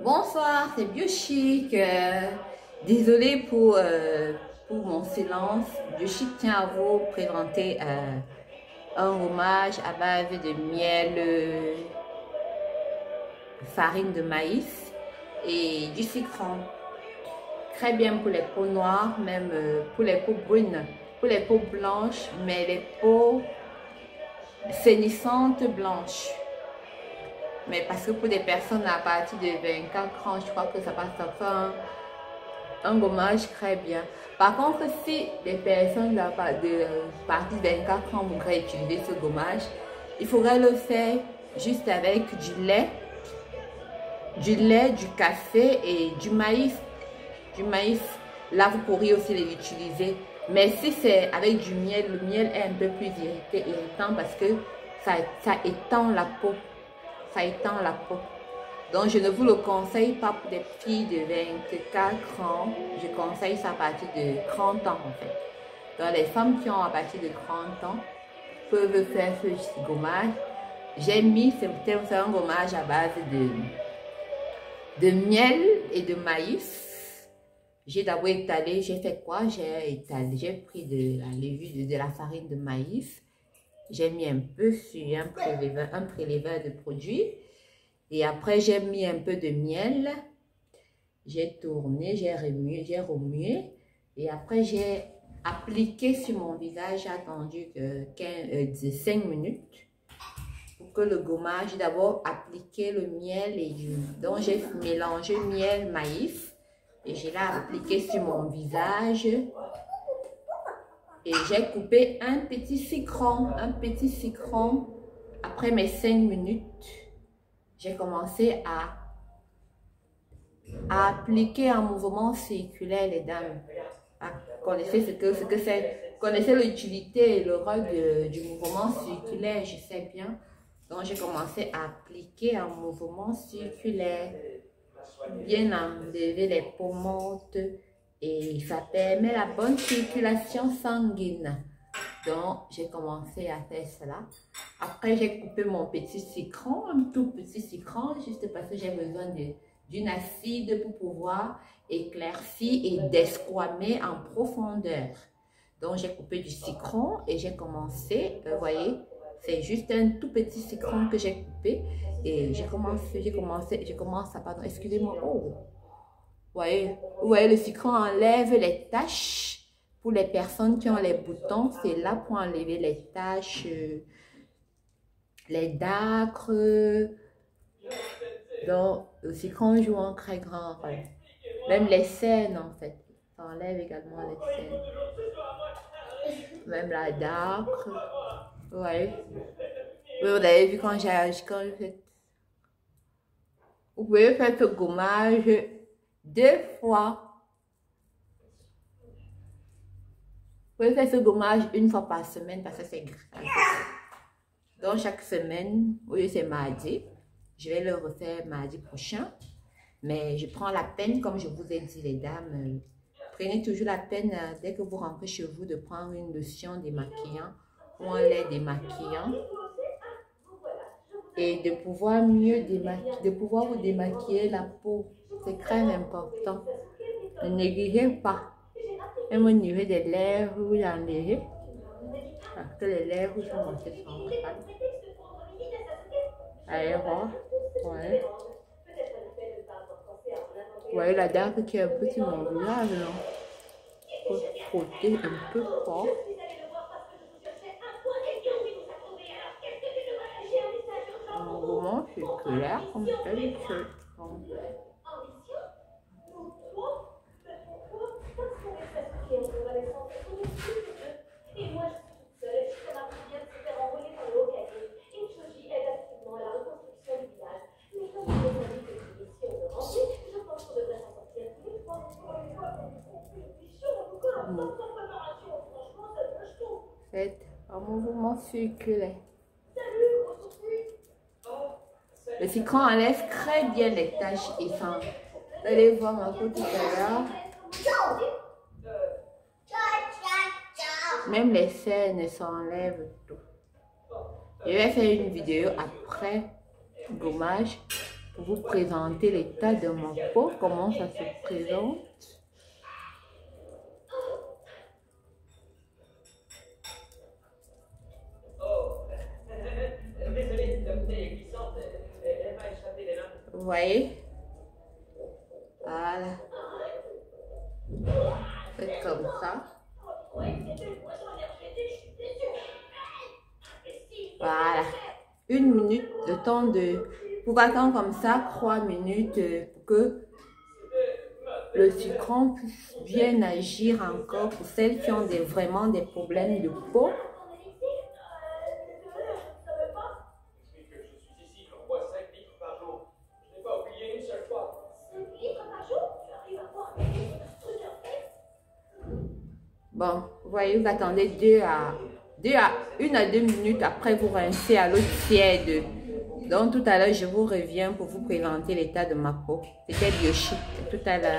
Bonsoir, c'est Biochic. Désolée pour mon silence. Biochic tient à vous présenter un hommage à base de miel, farine de maïs et du citron. Très bien pour les peaux noires, même pour les peaux brunes, pour les peaux blanches, mais les peaux sainissantes blanches. Mais parce que pour des personnes à partir de 24 ans, je crois que ça fait un gommage très bien. Par contre, si les personnes à partir de 24 ans voudraient utiliser ce gommage, il faudrait le faire juste avec du lait, du café et du maïs. Là, vous pourriez aussi les utiliser. Mais si c'est avec du miel, le miel est un peu plus irritant parce que ça étend la peau. Ça étend la peau. Donc, je ne vous le conseille pas pour des filles de 24 ans. Je conseille ça à partir de 30 ans, en fait. Donc, les femmes qui ont à partir de 30 ans peuvent faire ce gommage. J'ai mis, c'est un gommage à base de miel et de maïs. J'ai d'abord étalé, j'ai fait quoi? J'ai pris de la levure, de la farine de maïs. J'ai mis un peu sur un préleveur de produit. Et après, j'ai mis un peu de miel. J'ai tourné, j'ai remué. Et après, j'ai appliqué sur mon visage. J'ai attendu 5 minutes pour que le gommage, j'ai d'abord appliqué le miel et donc j'ai mélangé miel, maïs. Et je l'ai appliqué sur mon visage. Et j'ai coupé un petit citron. Après mes 5 minutes, j'ai commencé à appliquer un mouvement circulaire, les dames. Connaissez ce que c'est? Connaissez l'utilité et le rôle du mouvement circulaire, je sais bien. Donc, j'ai commencé à appliquer un mouvement circulaire. Bien enlever les peaux mortes. Et ça permet la bonne circulation sanguine. Donc, j'ai commencé à faire cela. Après, j'ai coupé mon petit citron, un tout petit citron, juste parce que j'ai besoin d'une acide pour pouvoir éclaircir et desquamer en profondeur. Donc, j'ai coupé du citron et j'ai commencé, vous voyez, c'est juste un tout petit citron que j'ai coupé. Et j'ai commencé, pardon, excusez-moi, oh! Vous voyez, le citron enlève les taches. Pour les personnes qui ont les boutons, c'est là pour enlever les taches, les dacres. Donc, le citron joue un très grand rôle. Même les cernes, en fait. Ça enlève également les cernes. Même la dacre. Oui, vous avez vu quand j'ai fait. Vous pouvez faire ce gommage 2 fois. Vous pouvez faire ce gommage 1 fois par semaine parce que c'est gratuit. Donc, chaque semaine, oui, c'est mardi. Je vais le refaire mardi prochain. Mais je prends la peine, comme je vous ai dit, les dames, prenez toujours la peine, dès que vous rentrez chez vous, de prendre une lotion démaquillant ou un lait démaquillant. Et de pouvoir vous démaquiller la peau. C'est très important. Ne négligez pas. Même au niveau des lèvres, vous enlevez. Parce que les lèvres sont assez centrales. Allez, voir. Ouais. Vous voyez la date qui est un peu sur mon visage, non? Il faut frotter un peu fort. Un mouvement circulaire comme telle chose. Faites un mouvement circulaire. Le citron enlève très bien les taches et sans. Vous allez voir ma peau tout à l'heure. Même les cernes s'enlèvent tout. Je vais faire une vidéo après gommage pour vous présenter l'état de ma peau, comment ça se présente. Vous voyez? Voilà. Faites comme ça. Voilà. 1 minute, le temps de... Vous attendre comme ça 3 minutes pour que le sucrant puisse bien agir encore pour celles qui ont vraiment des problèmes de peau. Bon, vous voyez, vous attendez 1 à 2 minutes, après vous rincez à l'eau tiède. Donc tout à l'heure, je vous reviens pour vous présenter l'état de ma peau. C'était Biochic, tout à l'heure.